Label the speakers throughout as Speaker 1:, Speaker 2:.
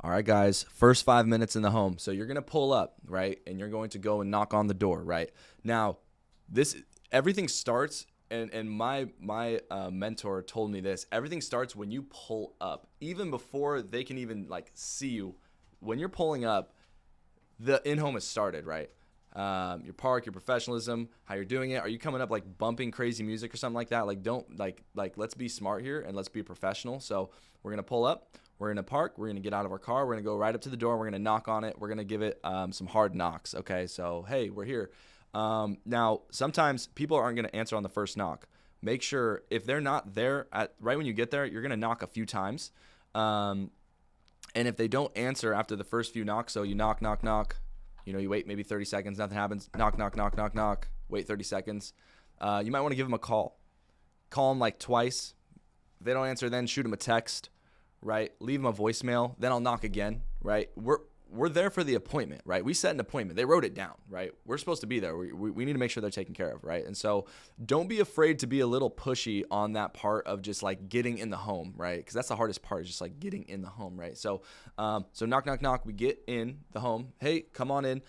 Speaker 1: All right, guys, first 5 minutes in the home. So you're going to pull up, right? And you're going to go and knock on the door, right? Now, this everything starts, and my mentor told me this. Everything starts when you pull up, even before they can even like see you. When you're pulling up, the in-home has started, right? Your park, your professionalism, how you're doing it. Are you coming up like bumping crazy music or something like that? Like don't like let's be smart here and let's be professional. So we're gonna pull up, we're gonna park, we're gonna get out of our car, we're gonna go right up to the door, we're gonna knock on it, we're gonna give it some hard knocks. Okay, so hey, we're here. Now sometimes people aren't gonna answer on the first knock. Make sure if they're not there at right when you get there, you're gonna knock a few times. And if they don't answer after the first few knocks, so you knock, knock, knock, you wait maybe 30 seconds, nothing happens, knock, knock, knock, knock, knock, wait 30 seconds. You might want to give them a call. Call them like twice. If they don't answer, then shoot them a text, right? Leave them a voicemail. Then I'll knock again, right? We're there for the appointment, right? We set an appointment. They wrote it down, right? We're supposed to be there. We need to make sure they're taken care of, right? And so don't be afraid to be a little pushy on that part of just like getting in the home, right? Because that's the hardest part is just like getting in the home, right? So knock, knock, knock. We get in the home. Hey, come on in.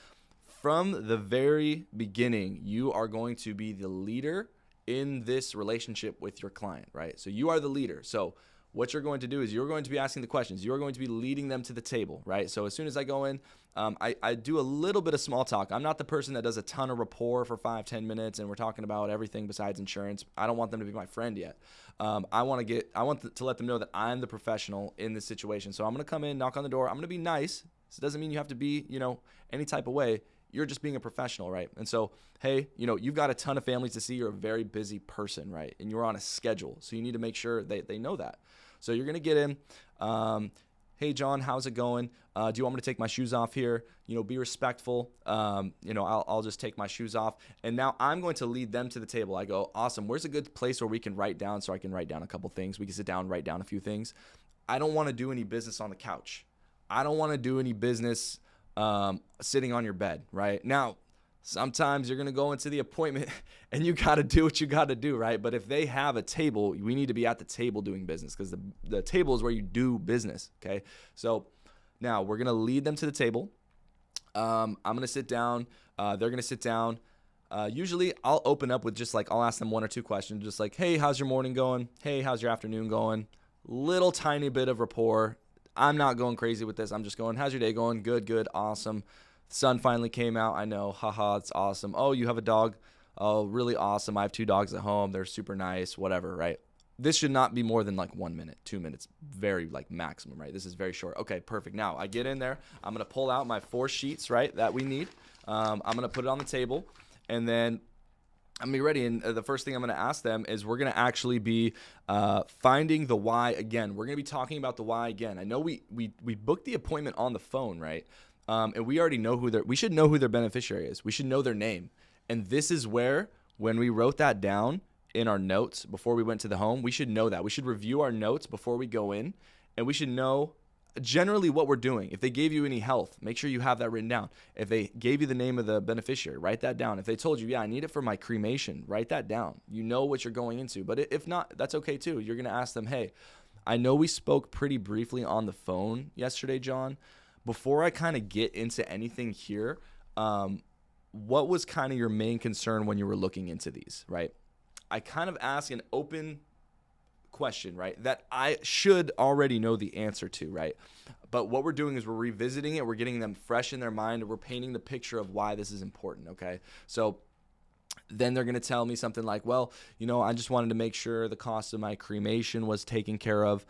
Speaker 1: From the very beginning, you are going to be the leader in this relationship with your client, right? So you are the leader. So what you're going to do is you're going to be asking the questions. You're going to be leading them to the table, right? So as soon as I go in, I do a little bit of small talk. I'm not the person that does a ton of rapport for 5-10 minutes and we're talking about everything besides insurance. I don't want them to be my friend yet. I want to let them know that I'm the professional in this situation. So I'm going to come in, knock on the door. I'm going to be nice. This doesn't mean you have to be, any type of way. You're just being a professional, right? And so, hey, you've got a ton of families to see. You're a very busy person, right? And you're on a schedule. So you need to make sure they know that. So you're going to get in. Hey, John, how's it going? Do you want me to take my shoes off here? Be respectful. I'll just take my shoes off. And now I'm going to lead them to the table. I go, awesome. Where's a good place where we can write down so I can write down a couple things? We can sit down, write down a few things. I don't want to do any business on the couch. I don't want to do any business sitting on your bed, right? Now, sometimes you're going to go into the appointment and you got to do what you got to do, right? But if they have a table, we need to be at the table doing business because the table is where you do business, okay? So now we're going to lead them to the table. I'm going to sit down. They're going to sit down. Usually I'll open up with just like, I'll ask them one or two questions, just like, hey, how's your morning going? Hey, how's your afternoon going? Little tiny bit of rapport. I'm not going crazy with this. I'm just going, how's your day going? Good, awesome. Sun finally came out. I know. Haha, it's awesome. Oh, you have a dog? Oh, really awesome. I have 2 dogs at home. They're super nice, whatever, right? This should not be more than like 1 minute, 2 minutes, very like maximum, right? This is very short. Okay, perfect. Now I get in there. I'm going to pull out my 4 sheets, right, that we need. I'm going to put it on the table and then I'm going to be ready. And the first thing I'm going to ask them is we're going to actually be finding the why again. We're going to be talking about the why again. I know we booked the appointment on the phone, right? And we already know we should know who their beneficiary is. We should know their name. And this is where, when we wrote that down in our notes before we went to the home, we should know that. We should review our notes before we go in, and we should know generally what we're doing. If they gave you any health, make sure you have that written down. If they gave you the name of the beneficiary, write that down. If they told you, yeah, I need it for my cremation, write that down. You know what you're going into. But if not, that's okay too. You're going to ask them, hey, I know we spoke pretty briefly on the phone yesterday, John. Before I kind of get into anything here, what was kind of your main concern when you were looking into these, right? I kind of ask an open question, right, that I should already know the answer to, right? But what we're doing is we're revisiting it. We're getting them fresh in their mind. And we're painting the picture of why this is important, okay? So then they're going to tell me something like, well, I just wanted to make sure the cost of my cremation was taken care of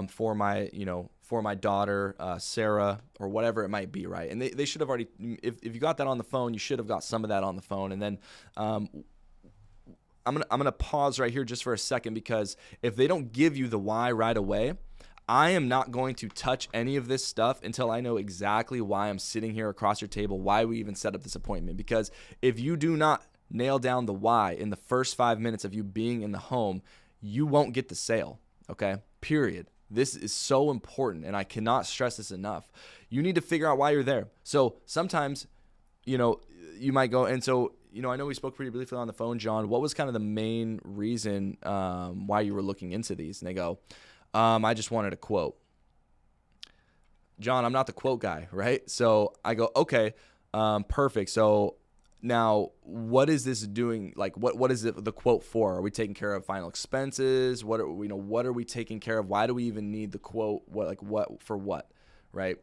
Speaker 1: for my daughter, Sarah, or whatever it might be, right? And they should have already, if you got that on the phone, you should have got some of that on the phone. And then I'm gonna pause right here just for a second, because if they don't give you the why right away, I am not going to touch any of this stuff until I know exactly why I'm sitting here across your table, why we even set up this appointment. Because if you do not nail down the why in the first 5 minutes of you being in the home, you won't get the sale, okay? Period. This is so important, and I cannot stress this enough. You need to figure out why you're there. So sometimes, you might go, and so, I know we spoke pretty briefly on the phone, John. What was kind of the main reason why you were looking into these? And they go, I just wanted a quote. John, I'm not the quote guy, right? So I go, okay, perfect. So now what is this doing? Like, what is it, the quote for? Are we taking care of final expenses? What are, what are we taking care of? Why do we even need the quote? What for what, right?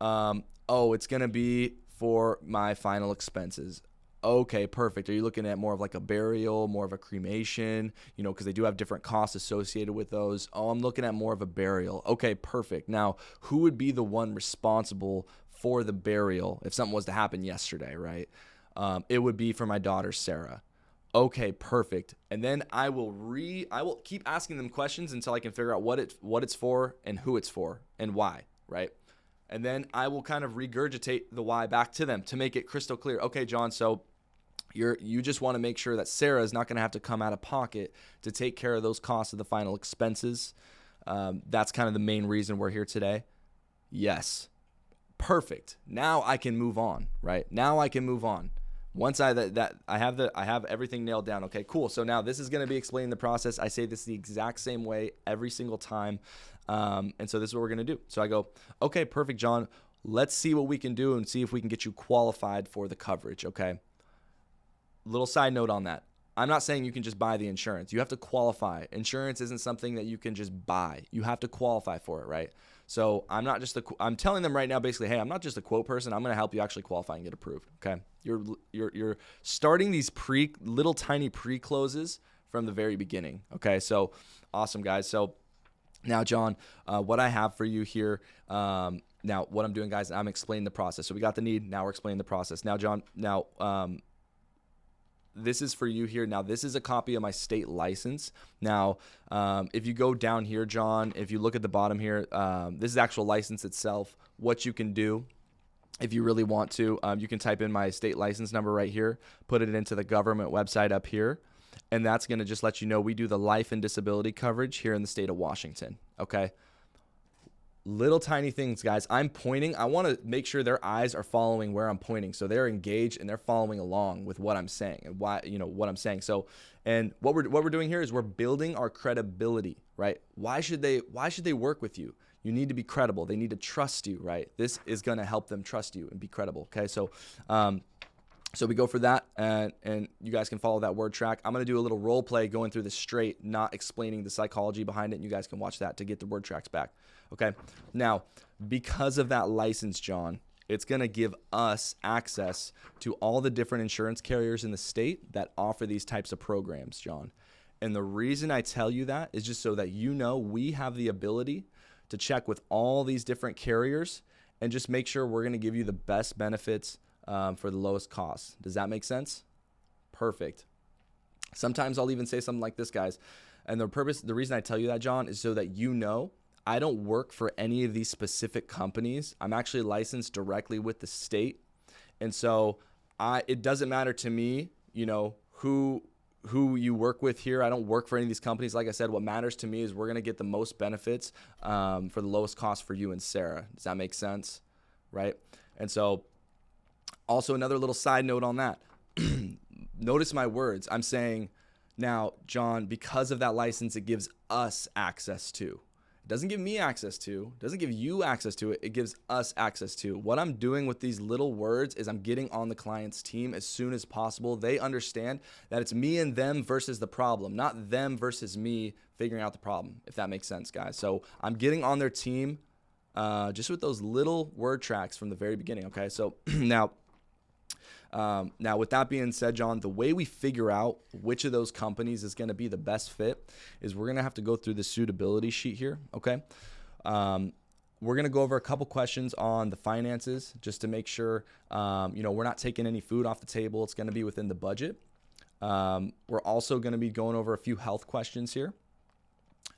Speaker 1: Oh, it's going to be for my final expenses. Okay, perfect. Are you looking at more of like a burial, more of a cremation, because they do have different costs associated with those? Oh, I'm looking at more of a burial. Okay, perfect. Now, who would be the one responsible for the burial if something was to happen yesterday, right? It would be for my daughter, Sarah. Okay, perfect. And then I will keep asking them questions until I can figure out what it's for and who it's for and why, right? And then I will kind of regurgitate the why back to them to make it crystal clear. Okay, John, so you just want to make sure that Sarah is not going to have to come out of pocket to take care of those costs of the final expenses. That's kind of the main reason we're here today. Yes. Perfect. Now I can move on, right? Now I can move on. Once I have everything nailed down. Okay, cool. So now this is going to be explaining the process. I say this the exact same way every single time. And so this is what we're going to do. So I go, okay, perfect, John. Let's see what we can do and see if we can get you qualified for the coverage. Okay. Little side note on that. I'm not saying you can just buy the insurance. You have to qualify. Insurance isn't something that you can just buy. You have to qualify for it, right? So I'm telling them right now, basically, hey, I'm not just a quote person. I'm going to help you actually qualify and get approved. Okay. You're starting these little tiny pre-closes from the very beginning. Okay. So awesome, guys. So now, John, what I have for you here, now what I'm doing, guys, I'm explaining the process. So we got the need. Now we're explaining the process. Now, John, this is for you here. Now, this is a copy of my state license. Now, if you go down here, John, if you look at the bottom here, this is the actual license itself. What you can do, if you really want to, you can type in my state license number right here, put it into the government website up here, and that's going to just let you know we do the life and disability coverage here in the state of Washington, okay? Little tiny things, guys. I'm pointing. I want to make sure their eyes are following where I'm pointing, so they're engaged and they're following along with what I'm saying and why, what I'm saying. So, and what we're doing here is we're building our credibility, right? Why should they work with you? You need to be credible. They need to trust you, right? This is going to help them trust you and be credible. Okay, so so we go for that, and you guys can follow that word track. I'm going to do a little role play going through this straight, not explaining the psychology behind it, and you guys can watch that to get the word tracks back. Okay, now, because of that license, John, it's going to give us access to all the different insurance carriers in the state that offer these types of programs, John. And the reason I tell you that is just so that we have the ability to check with all these different carriers and just make sure we're going to give you the best benefits for the lowest cost. Does that make sense? Perfect. Sometimes I'll even say something like this, guys. And the reason I tell you that, John, is so that I don't work for any of these specific companies. I'm actually licensed directly with the state. And so it doesn't matter to me, who you work with here. I don't work for any of these companies. Like I said, what matters to me is we're going to get the most benefits for the lowest cost for you and Sarah. Does that make sense? Right? And so also another little side note on that. Notice my words. I'm saying now, John, because of that license, it gives us access to. It doesn't give me access to, doesn't give you access to it. It gives us access to. What I'm doing with these little words is I'm getting on the client's team as soon as possible. They understand that it's me and them versus the problem, not them versus me figuring out the problem, if that makes sense, guys. So I'm getting on their team just with those little word tracks from the very beginning, okay? So now with that being said, John, the way we figure out which of those companies is going to be the best fit is we're going to have to go through the suitability sheet here, okay? We're going to go over a couple questions on the finances just to make sure, we're not taking any food off the table. It's going to be within the budget. We're also going to be going over a few health questions here.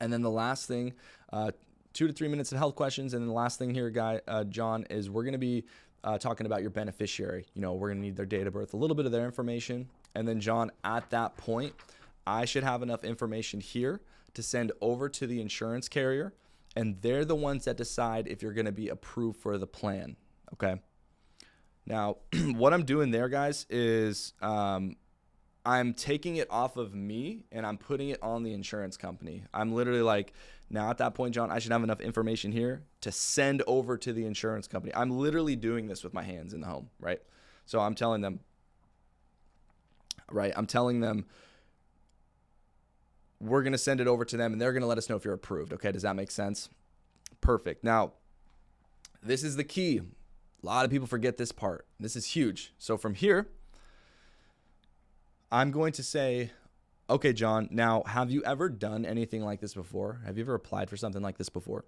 Speaker 1: And then the last thing, 2 to 3 minutes of health questions. And then the last thing here, John, is we're going to be talking about your beneficiary. We're going to need their date of birth, a little bit of their information. And then, John, at that point, I should have enough information here to send over to the insurance carrier, and they're the ones that decide if you're going to be approved for the plan, okay? Now, what I'm doing there, guys, is I'm taking it off of me and I'm putting it on the insurance company. I'm literally like, now at that point, John, I should have enough information here to send over to the insurance company. I'm literally doing this with my hands in the home, right? So I'm telling them, we're going to send it over to them and they're going to let us know if you're approved. Okay. Does that make sense? Perfect. Now, this is the key. A lot of people forget this part. This is huge. So from here, I'm going to say, okay, John, now have you ever done anything like this before? Have you ever applied for something like this before?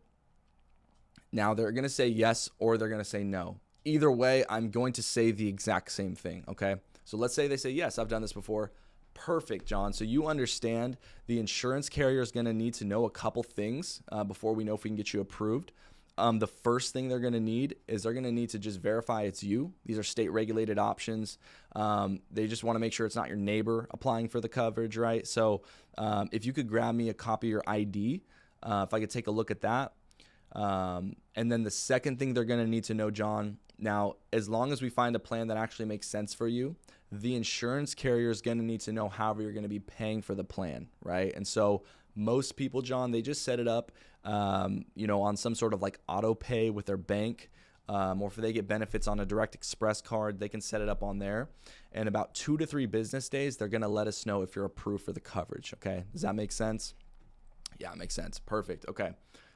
Speaker 1: Now they're going to say yes or they're going to say no. Either way, I'm going to say the exact same thing, okay? So let's say they say, yes, I've done this before. Perfect, John. So you understand the insurance carrier is going to need to know a couple things before we know if we can get you approved. The first thing they're going to need is they're going to need to just verify it's you. These are state regulated options. They just want to make sure it's not your neighbor applying for the coverage, right? So if you could grab me a copy of your ID, if I could take a look at that. And then the second thing they're going to need to know, John, now, as long as we find a plan that actually makes sense for you, the insurance carrier is going to need to know how you're going to be paying for the plan, right? And so most people, John, they just set it up, on some sort of like auto pay with their bank, or if they get benefits on a Direct Express card, they can set it up on there. And about 2 to 3 business days, they're going to let us know if you're approved for the coverage. Okay. Does that make sense? Yeah, it makes sense. Perfect. Okay.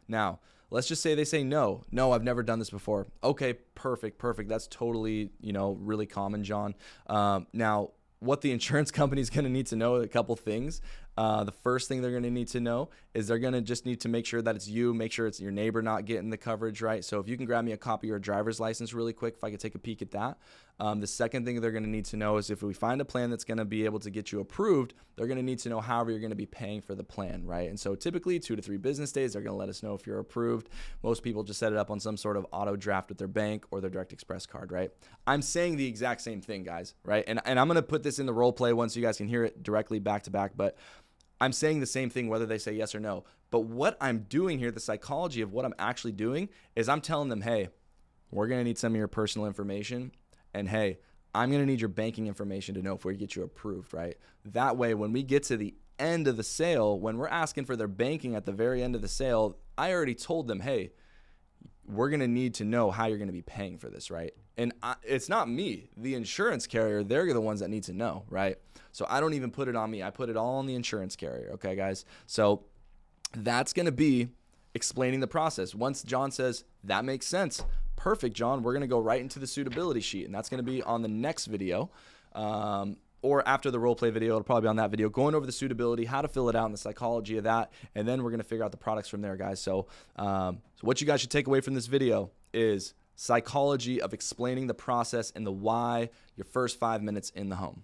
Speaker 1: Now, let's just say they say no. No, I've never done this before. Okay, perfect. That's totally, really common, John. Now, what the insurance company is going to need to know, a couple things. The first thing they're going to need to know is they're going to just need to make sure that it's you, make sure it's your neighbor not getting the coverage, right? So if you can grab me a copy of your driver's license really quick, if I could take a peek at that. The second thing they're going to need to know is if we find a plan that's going to be able to get you approved, they're going to need to know how you're going to be paying for the plan, right? And so typically 2 to 3 business days, they're going to let us know if you're approved. Most people just set it up on some sort of auto draft with their bank or their Direct Express card, right? I'm saying the exact same thing, guys, right? And I'm going to put this in the role play once you guys can hear it directly back to back, but I'm saying the same thing whether they say yes or no. But what I'm doing here, the psychology of what I'm actually doing is I'm telling them, hey, we're going to need some of your personal information. And hey, I'm going to need your banking information to know if we get you approved, right? That way, when we get to the end of the sale, when we're asking for their banking at the very end of the sale, I already told them, hey, we're going to need to know how you're going to be paying for this, right? And it's not me, the insurance carrier, they're the ones that need to know, right? So I don't even put it on me. I put it all on the insurance carrier, okay, guys? So that's going to be explaining the process. Once John says, that makes sense, perfect, John, we're going to go right into the suitability sheet, and that's going to be on the next video. Or after the role play video, it'll probably be on that video, going over the suitability, how to fill it out, and the psychology of that, and then we're going to figure out the products from there, guys. So what you guys should take away from this video is psychology of explaining the process and the why your first 5 minutes in the home.